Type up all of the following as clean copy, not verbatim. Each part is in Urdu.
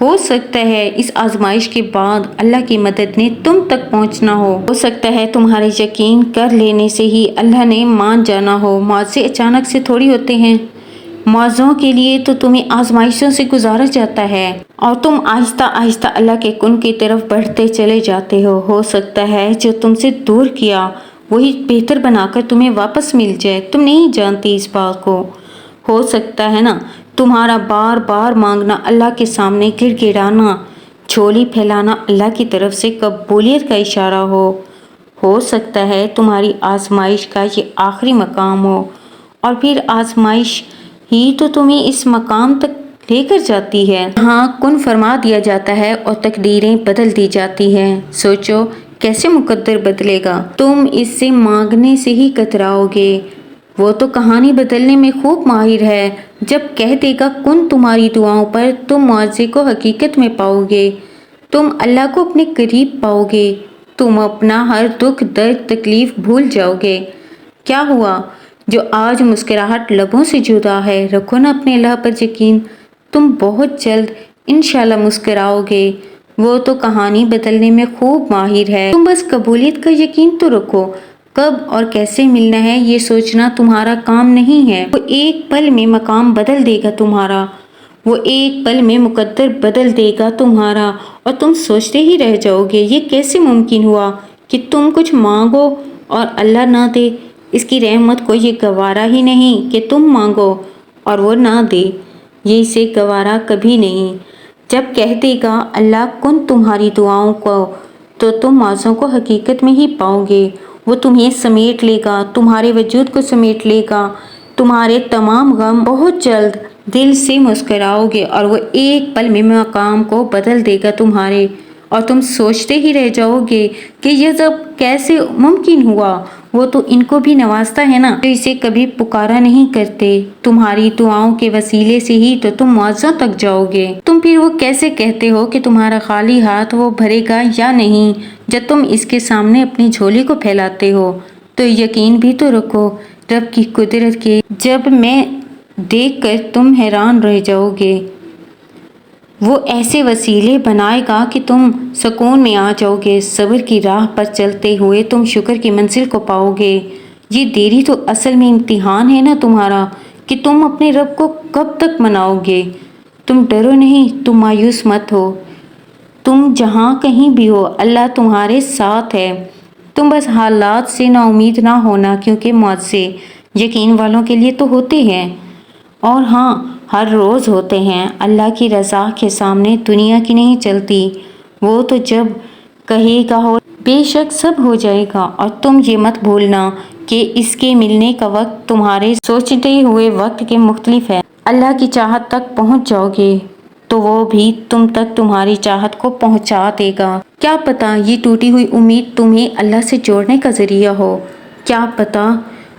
ہو سکتا ہے اس آزمائش کے بعد اللہ کی مدد نے تم تک پہنچنا ہو سکتا ہے تمہارے یقین کر لینے سے ہی اللہ نے مان جانا ہو۔ معاوضے اچانک سے تھوڑی ہوتے ہیں، معاوضوں کے لیے تو تمہیں آزمائشوں سے گزارا جاتا ہے اور تم آہستہ آہستہ اللہ کے کن کی طرف بڑھتے چلے جاتے ہو۔ ہو سکتا ہے جو تم سے دور کیا وہی بہتر بنا کر تمہیں واپس مل جائے، تم نہیں جانتی اس بات کو۔ ہو سکتا ہے نا تمہارا بار بار مانگنا، اللہ کے سامنے گڑ گڑانا، جھولی پھیلانا اللہ کی طرف سے قبولیت کا اشارہ ہو سکتا ہے تمہاری آزمائش کا یہ آخری مقام ہو، اور پھر آزمائش ہی تو تمہیں اس مقام تک لے کر جاتی ہے جہاں کن فرما دیا جاتا ہے اور تقدیریں بدل دی جاتی ہیں۔ سوچو کیسے مقدر بدلے گا، تم اس سے مانگنے سے ہی کتراؤ گے۔ وہ تو کہانی بدلنے میں خوب ماہر ہے، جب کہہ دے گا کن تمہاری دعاؤں پر، تم معجزے کو حقیقت میں پاؤ گے، تم اللہ کو اپنے قریب پاؤ گے، تم اپنا ہر دکھ درد تکلیف بھول جاؤ گے۔ کیا ہوا جو آج مسکراہٹ لبوں سے جدا ہے، رکھو نا اپنے اللہ پر یقین، تم بہت جلد انشاءاللہ مسکراؤ گے۔ وہ تو کہانی بدلنے میں خوب ماہر ہے، تم بس قبولیت کا یقین تو رکھو۔ کب اور کیسے ملنا ہے یہ سوچنا تمہارا کام نہیں ہے، وہ ایک پل میں مقام بدل دے گا تمہارا، وہ ایک پل میں مقدر بدل دے گا تمہارا، اور تم سوچتے ہی رہ جاؤ گے یہ کیسے ممکن ہوا کہ تم کچھ مانگو اور اللہ نہ دے۔ اس کی رحمت کو یہ گوارا ہی نہیں کہ تم مانگو اور وہ نہ دے، یہ اسے گوارا کبھی نہیں۔ جب کہہ دے گا اللہ کن تمہاری دعاؤں کو، تو تم معجزوں کو حقیقت میں ہی پاؤ گے۔ وہ تمہیں سمیٹ لے گا، تمہارے وجود کو سمیٹ لے گا، تمہارے تمام غم، بہت جلد دل سے مسکراؤ گے اور وہ ایک پل میں مقام کو بدل دے گا تمہارے، اور تم سوچتے ہی رہ جاؤ گے کہ یہ سب کیسے ممکن ہوا۔ وہ تو ان کو بھی نوازتا ہے نا جو اسے کبھی پکارا نہیں کرتے، تمہاری دعاؤں کے وسیلے سے ہی تو تم معجزوں تک جاؤ گے۔ تم پھر وہ کیسے کہتے ہو کہ تمہارا خالی ہاتھ وہ بھرے گا یا نہیں، جب تم اس کے سامنے اپنی جھولی کو پھیلاتے ہو؟ تو یقین بھی تو رکھو رب کی قدرت کے، جب میں دیکھ کر تم حیران رہ جاؤ گے۔ وہ ایسے وسیلے بنائے گا کہ تم سکون میں آ جاؤ گے، صبر کی راہ پر چلتے ہوئے تم شکر کی منزل کو پاؤ گے۔ یہ دیری تو اصل میں امتحان ہے نا تمہارا کہ تم اپنے رب کو کب تک مناؤ گے۔ تم ڈرو نہیں، تم مایوس مت ہو، تم جہاں کہیں بھی ہو اللہ تمہارے ساتھ ہے۔ تم بس حالات سے نا امید نہ ہونا، کیونکہ معجزے یقین والوں کے لیے تو ہوتے ہیں، اور ہاں ہر روز ہوتے ہیں۔ اللہ کی رضا کے سامنے دنیا کی نہیں چلتی، وہ تو جب کہے گا ہو بے شک سب ہو جائے گا۔ اور تم یہ مت بھولنا کہ اس کے ملنے کا وقت تمہارے سوچتے ہوئے وقت کے مختلف ہے۔ اللہ کی چاہت تک پہنچ جاؤ گے تو وہ بھی تم تک تمہاری چاہت کو پہنچا دے گا۔ کیا پتہ یہ ٹوٹی ہوئی امید تمہیں اللہ سے جوڑنے کا ذریعہ ہو، کیا پتہ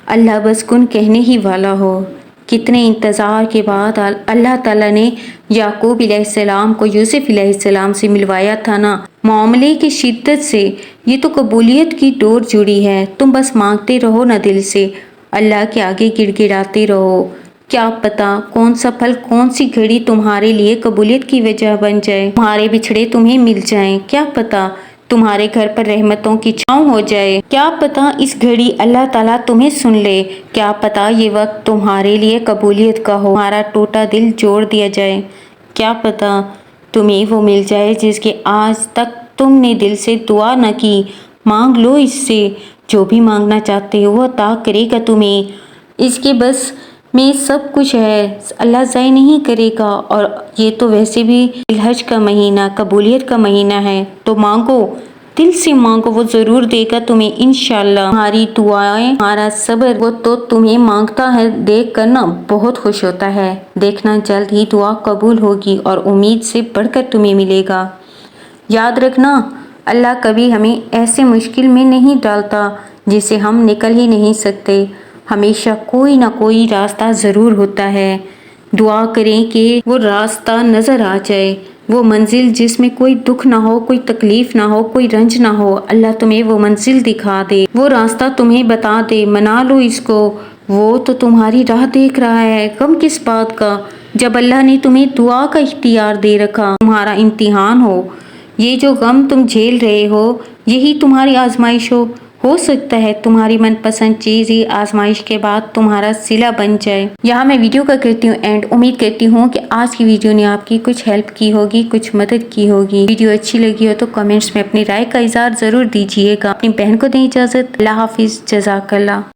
اللہ بس کن کہنے ہی والا ہو۔ کتنے انتظار کے بعد اللہ تعالیٰ نے یعقوب علیہ السلام کو یوسف علیہ السلام سے ملوایا تھا نا، معاملے کی شدت سے۔ یہ تو قبولیت کی ڈور جڑی ہے، تم بس مانگتے رہو نا دل سے، اللہ کے آگے گڑ گڑاتے رہو۔ کیا پتہ کون سا پھل، کون سی گھڑی تمہارے لیے قبولیت کی وجہ بن جائے، تمہارے بچھڑے تمہیں مل جائیں۔ کیا پتہ تمہارے گھر پر رحمتوں کی چھاؤں ہو جائے، کیا پتہ اس گھڑی اللہ تعالیٰ تمہیں سن لے، کیا پتہ یہ وقت تمہارے لیے قبولیت کا ہو، تمہارا ٹوٹا دل جوڑ دیا جائے، کیا پتہ تمہیں وہ مل جائے جس کے آج تک تم نے دل سے دعا نہ کی۔ مانگ لو اس سے، جو بھی مانگنا چاہتے ہو وہ عطا کرے گا تمہیں، اس کے بس میں سب کچھ ہے، اللہ ضائع نہیں کرے گا۔ اور یہ تو ویسے بھی الحج کا مہینہ، قبولیت کا مہینہ ہے، تو مانگو، دل سے مانگو، وہ ضرور دے گا تمہیں انشاءاللہ۔ تمہاری دعائیں، تمہارا صبر، وہ تو تمہیں مانگتا ہے دیکھ کر نا بہت خوش ہوتا ہے۔ دیکھنا جلد ہی دعا قبول ہوگی اور امید سے بڑھ کر تمہیں ملے گا۔ یاد رکھنا اللہ کبھی ہمیں ایسے مشکل میں نہیں ڈالتا جسے ہم نکل ہی نہیں سکتے، ہمیشہ کوئی نہ کوئی راستہ ضرور ہوتا ہے۔ دعا کریں کہ وہ راستہ نظر آ جائے، وہ منزل جس میں کوئی دکھ نہ ہو، کوئی تکلیف نہ ہو، کوئی رنج نہ ہو، اللہ تمہیں وہ منزل دکھا دے، وہ راستہ تمہیں بتا دے، منا لو اس کو، وہ تو تمہاری راہ دیکھ رہا ہے، غم کس بات کا۔ جب اللہ نے تمہیں دعا کا اختیار دے رکھا، تمہارا امتحان ہو، یہ جو غم تم جھیل رہے ہو یہی تمہاری آزمائش ہو سکتا ہے تمہاری من پسند چیز ہی آزمائش کے بعد تمہارا صلہ بن جائے۔ یہاں میں ویڈیو کا کرتی ہوں اینڈ، امید کرتی ہوں کہ آج کی ویڈیو نے آپ کی کچھ ہیلپ کی ہوگی، کچھ مدد کی ہوگی۔ ویڈیو اچھی لگی ہو تو کمنٹس میں اپنی رائے کا اظہار ضرور دیجیے گا۔ اپنی بہن کو دیں اجازت، اللہ حافظ، جزاک اللہ۔